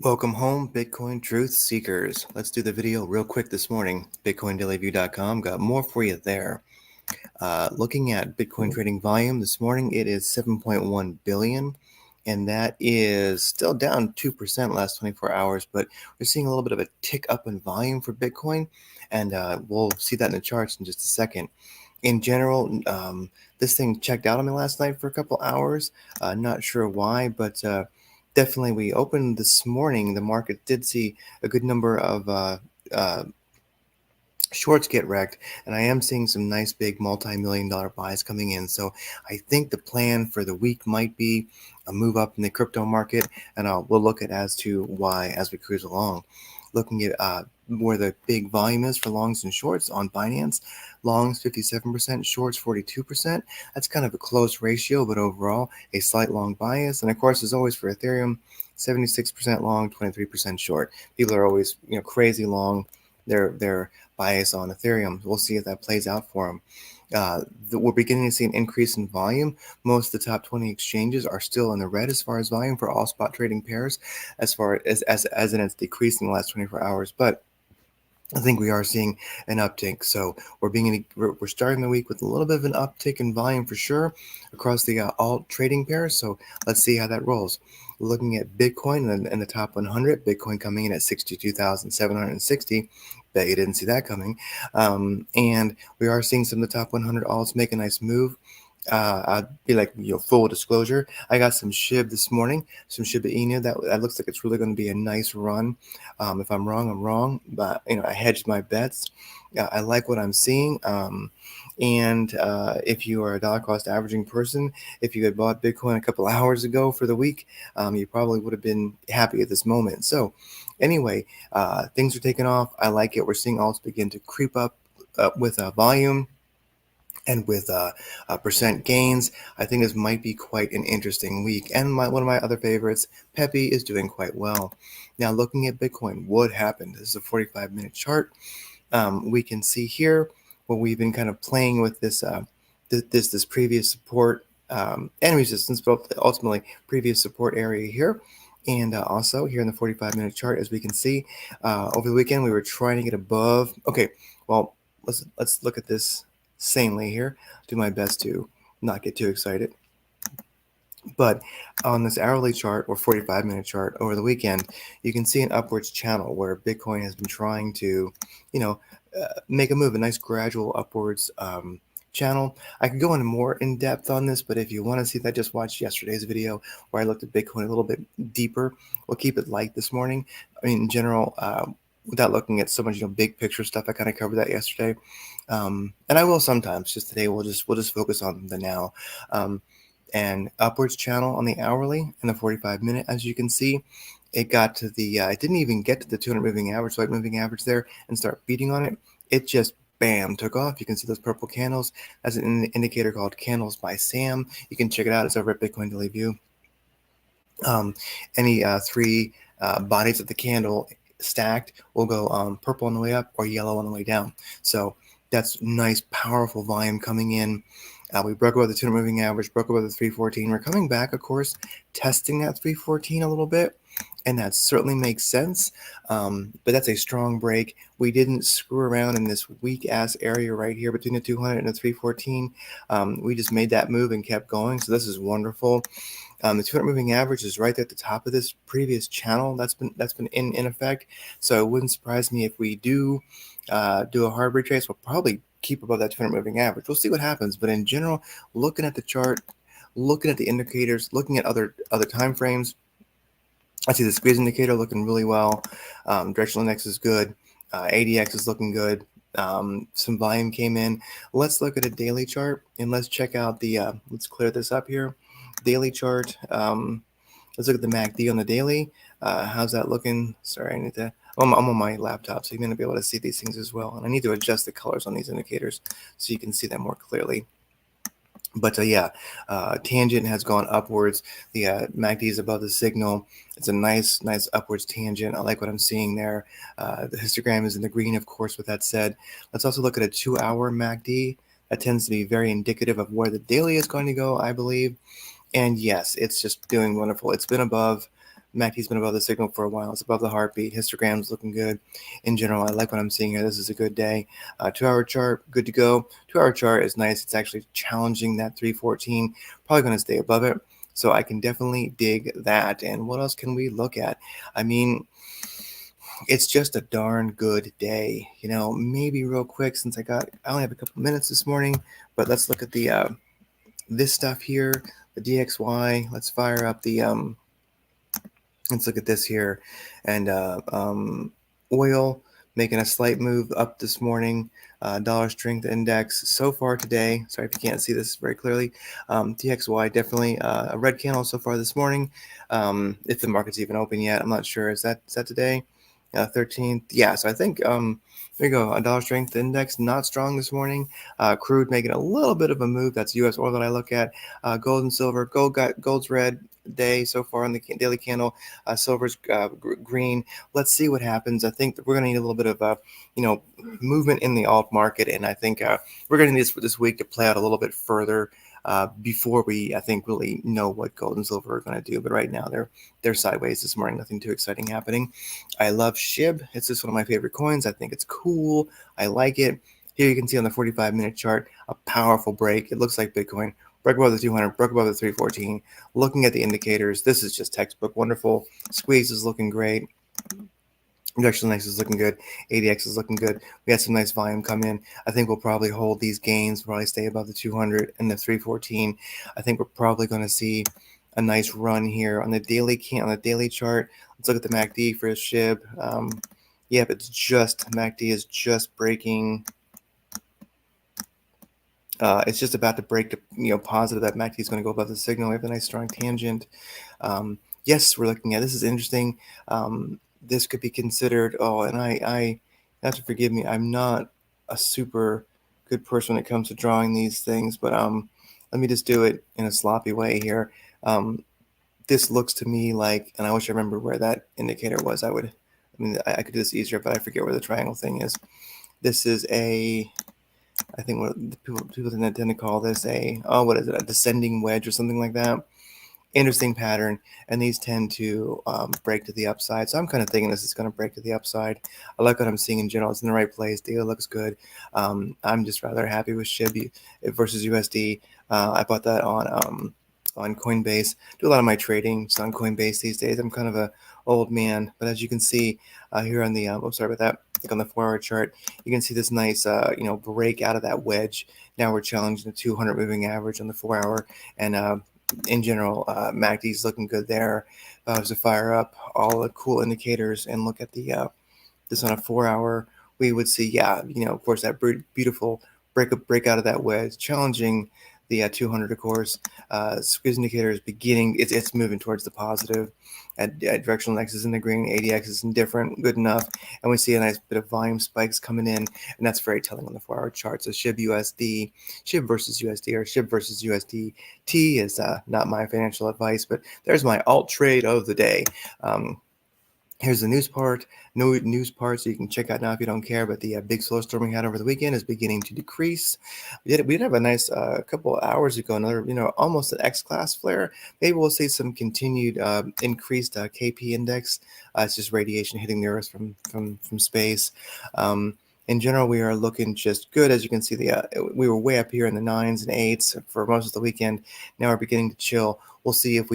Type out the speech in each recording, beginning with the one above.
Welcome home, Bitcoin truth seekers. Let's do the video real quick this morning. BitcoinDailyView.com got more for you there. Looking at Bitcoin trading volume this morning, it is 7.1 billion, and that is still down 2% last 24 hours. But we're seeing a little bit of a tick up in volume for Bitcoin, and we'll see that in the charts in just a second. In general, this thing checked out on me last night for a couple hours. Not sure why, but definitely we opened this morning. The market did see a good number of uh, shorts get wrecked, and I am seeing some nice big multi-million-dollar buys coming in. So I think the plan for the week might be a move up in the crypto market, and we'll look at as to why as we cruise along. Looking at where the big volume is for longs and shorts on Binance. Longs 57%, shorts 42%. That's kind of a close ratio, but overall a slight long bias. And of course, as always for Ethereum, 76% long, 23% short. People are always crazy long their bias on Ethereum. We'll see if that plays out for them. We're beginning to see an increase in volume. Most of the top 20 exchanges are still in the red as far as volume for all spot trading pairs, as far as in it's decreasing the last 24 hours. But I think we are seeing an uptick. So we're starting the week with a little bit of an uptick in volume for sure across the alt trading pairs. So let's see how that rolls. Looking at Bitcoin in the top 100, Bitcoin coming in at 62,760. Bet you didn't see that coming. And we are seeing some of the top 100 alts make a nice move. I'd be like, full disclosure, I got some SHIB this morning, some Shiba Inu. That looks like it's really going to be a nice run. If I'm wrong, I'm wrong, but I hedged my bets. I like what I'm seeing. And if you are a dollar cost averaging person, if you had bought Bitcoin a couple hours ago for the week, you probably would have been happy at this moment. So anyway, things are taking off. I like it. We're seeing alts begin to creep up with volume and with percent gains. I think this might be quite an interesting week. And one of my other favorites, Pepe, is doing quite well. Now, looking at Bitcoin, what happened? This is a 45-minute chart. We can see here where we've been kind of playing with this this previous support and resistance, but ultimately previous support area here. And also here in the 45-minute chart, as we can see, over the weekend we were trying to get above. Okay, well, let's look at this sanely here. Do my best to not get too excited. But on this hourly chart or 45-minute chart over the weekend, you can see an upwards channel where Bitcoin has been trying to, make a move, a nice gradual upwards channel. I could go into more in depth on this, but if you want to see that, just watch yesterday's video where I looked at Bitcoin a little bit deeper. We'll keep it light this morning. I mean, in general, without looking at so much, big picture stuff, I kind of covered that yesterday, and I will sometimes. Just today, we'll just focus on the now. And upwards channel on the hourly and the 45-minute, as you can see, it got to the it didn't even get to the 200 moving average, light moving average there, and start beating on it. It just bam took off. You can see those purple candles. That's an indicator called Candles by Sam. You can check it out. It's over at Bitcoin Daily View. Any three bodies of the candle stacked will go purple on the way up or yellow on the way down. So that's nice, powerful volume coming in. We broke above the 200 moving average, broke above the 314. We're coming back, of course, testing that 314 a little bit, and that certainly makes sense. But that's a strong break. We didn't screw around in this weak-ass area right here between the 200 and the 314. We just made that move and kept going, so this is wonderful. The 200 moving average is right there at the top of this previous channel that's been in effect. So it wouldn't surprise me if we do a hard retrace. We'll probably keep above that 200 moving average. We'll see what happens. But in general, looking at the chart, looking at the indicators, looking at other time frames, I see the squeeze indicator looking really well. Directional index is good. ADX is looking good. Some volume came in. Let's look at a daily chart and let's check out the. Let's clear this up here. Daily chart. Let's look at the MACD on the daily. How's that looking? Sorry, I need to. I'm on my laptop, so you're going to be able to see these things as well. And I need to adjust the colors on these indicators so you can see them more clearly. But tangent has gone upwards. The MACD is above the signal. It's a nice upwards tangent. I like what I'm seeing there. The histogram is in the green, of course, with that said. Let's also look at a 2-hour MACD. That tends to be very indicative of where the daily is going to go, I believe. And yes, it's just doing wonderful. It's been above MACD's been above the signal for a while. It's above the heartbeat. Histogram's looking good. In general, I like what I'm seeing here. This is a good day. 2-hour chart, good to go. 2-hour chart is nice. It's actually challenging that 314. Probably going to stay above it. So I can definitely dig that. And what else can we look at? I mean, it's just a darn good day. Maybe real quick, since I only have a couple minutes this morning, but let's look at the this stuff here, the DXY. Let's fire up the let's look at this here, and oil making a slight move up this morning. Dollar strength index so far today. Sorry if you can't see this very clearly. DXY definitely a red candle so far this morning. If the market's even open yet, I'm not sure. Is that today? 13th. Yeah, so I think there you go. A dollar strength index not strong this morning. Crude making a little bit of a move. That's U.S. oil that I look at. Gold and silver. Gold's red day so far in the daily candle. Silver's green. Let's see what happens. I think that we're going to need a little bit of movement in the alt market, and I think we're going to need this week to play out a little bit further before we, I think, really know what gold and silver are going to do. But right now, they're sideways this morning. Nothing too exciting happening. I love SHIB. It's just one of my favorite coins. I think it's cool. I like it. Here you can see on the 45-minute chart a powerful break. It looks like Bitcoin broke above the 200, broke above the 314. Looking at the indicators, this is just textbook wonderful. Squeeze is looking great. Directional Next is looking good. ADX is looking good. We had some nice volume come in. I think we'll probably hold these gains, probably stay above the 200 and the 314. I think we're probably going to see a nice run here on the daily chart. Let's look at the MACD for SHIB. Yep, it's just MACD is just breaking. It's just about to break the positive that MACD is going to go above the signal. We have a nice strong tangent. Yes, we're looking at this is interesting. This could be considered. Oh, and I have to forgive me. I'm not a super good person when it comes to drawing these things, but let me just do it in a sloppy way here. This looks to me like, and I wish I remember where that indicator was. I could do this easier, but I forget where the triangle thing is. This is I think what people tend to call this a descending wedge or something like that. Interesting pattern, and these tend to break to the upside. So I'm kind of thinking this is going to break to the upside. I like what I'm seeing in general. It's in the right place. Data looks good. I'm just rather happy with SHIB versus USD. I bought that on Coinbase. Do a lot of my trading on Coinbase these days. I'm kind of a old man, but as you can see here on the sorry about that. Like on the 4-hour chart, you can see this nice break out of that wedge. Now we're challenging the 200 moving average on the 4-hour, and in general, MACD is looking good there. If I was to fire up all the cool indicators and look at this on a 4-hour, we would see, of course, that beautiful break out of that wedge, challenging the 200, of course. Squeeze indicator is beginning, it's moving towards the positive. At directional X is in the green, ADX is indifferent, good enough. And we see a nice bit of volume spikes coming in, and that's very telling on the 4-hour chart. So SHIB versus USD, or SHIB versus USDT is not my financial advice, but there's my alt trade of the day. Here's the news part. No news part, so you can check out now if you don't care. But the big solar storm we had over the weekend is beginning to decrease. We did have a nice couple of hours ago, another almost an X-class flare. Maybe we'll see some continued increased KP index. It's just radiation hitting the Earth from space. In general, we are looking just good. As you can see, we were way up here in the 9s and 8s for most of the weekend. Now we're beginning to chill. We'll see if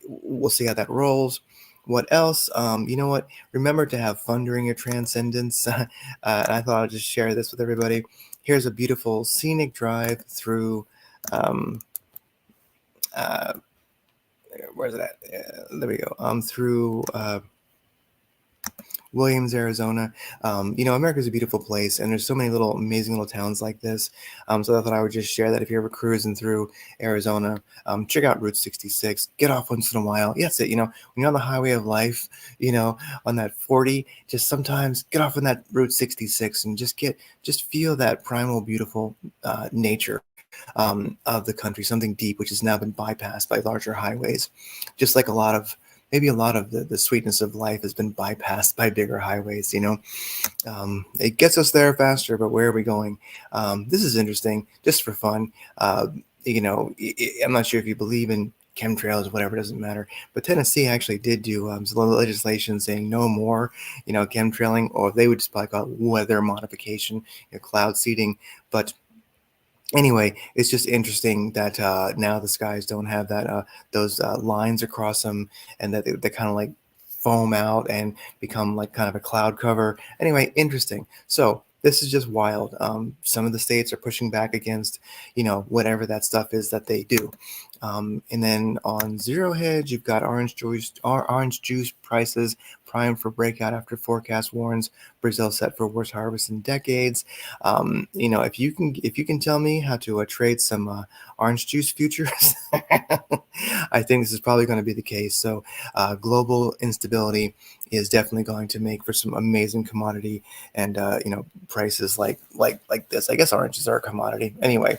we'll see how that rolls. What else? You know what? Remember to have fun during your transcendence. And I thought I'd just share this with everybody. Here's a beautiful scenic drive through. Where's it at? There we go. Through Williams, Arizona. America's a beautiful place, and there's so many amazing little towns like this. So I thought I would just share that if you're ever cruising through Arizona, check out Route 66. Get off once in a while. Yes, when you're on the highway of life, on that 40, just sometimes get off on that Route 66 and just feel that primal, beautiful nature of the country, something deep, which has now been bypassed by larger highways, just like a lot of the sweetness of life has been bypassed by bigger highways. It gets us there faster, but where are we going? This is interesting, just for fun. I'm not sure if you believe in chemtrails, whatever, doesn't matter. But Tennessee actually did do some legislation saying no more, chemtrailing, or they would just probably call it weather modification, cloud seeding. But anyway, it's just interesting that now the skies don't have those lines across them, and that they kind of like foam out and become like kind of a cloud cover. Anyway, interesting. So this is just wild. Some of the states are pushing back against, whatever that stuff is that they do. And then on Zero Hedge, you've got orange juice prices prime for breakout after forecast warns Brazil set for worst harvest in decades. If you can tell me how to trade some orange juice futures, I think this is probably going to be the case. So global instability is definitely going to make for some amazing commodity and prices like this. I guess oranges are a commodity anyway.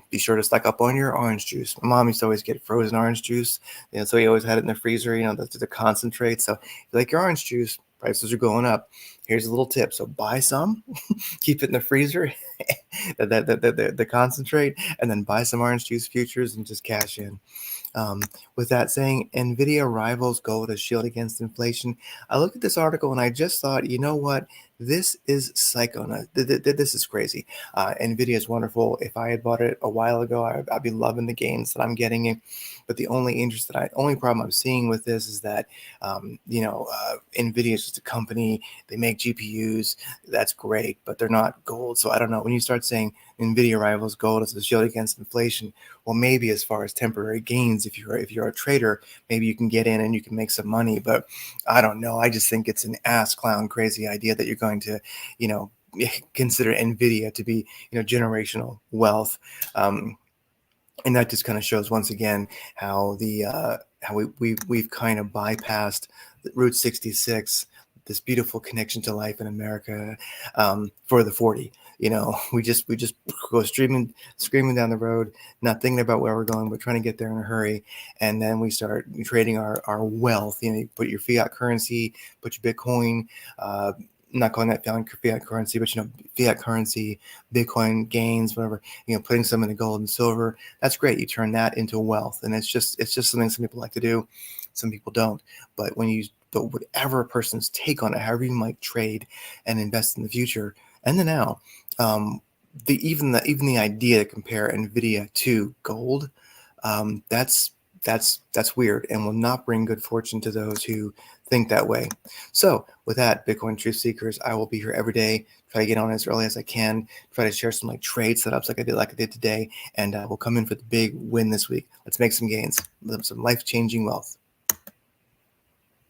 Be sure to stock up on your orange juice. My mom used to always get frozen orange juice, so he always had it in the freezer. The concentrate. So if you like your orange juice, prices are going up. Here's a little tip. So buy some, keep it in the freezer, the concentrate, and then buy some orange juice futures and just cash in. With that saying, NVIDIA rivals gold as shield against inflation. I looked at this article and I just thought, you know what? This is psycho. This is crazy. NVIDIA is wonderful. If I had bought it a while ago, I'd be loving the gains that I'm getting it. But the only problem I'm seeing with this is that, NVIDIA is just a company. They make GPUs. That's great, but they're not gold. So I don't know. When you start saying NVIDIA rivals gold as a shield against inflation, well, maybe as far as temporary gains, if you're a trader, maybe you can get in and you can make some money. But I don't know. I just think it's an ass clown crazy idea that you're going to, consider NVIDIA to be, generational wealth. And that just kind of shows once again how we've kind of bypassed Route 66, this beautiful connection to life in America, for the 40. We just go screaming down the road, not thinking about where we're going, but trying to get there in a hurry. And then we start trading our wealth. You put your fiat currency, put your Bitcoin, not calling that fiat currency, but fiat currency, Bitcoin gains, whatever, putting some into gold and silver. That's great. You turn that into wealth. And it's just something some people like to do. Some people don't. But whatever a person's take on it, however you might trade and invest in the future and the now, even the idea to compare NVIDIA to gold, that's weird and will not bring good fortune to those who think that way. So with that, Bitcoin truth seekers, I will be here every day, try to get on as early as I can, try to share some trade setups like I did today, and we'll come in for the big win this week. Let's make some gains, some life-changing wealth.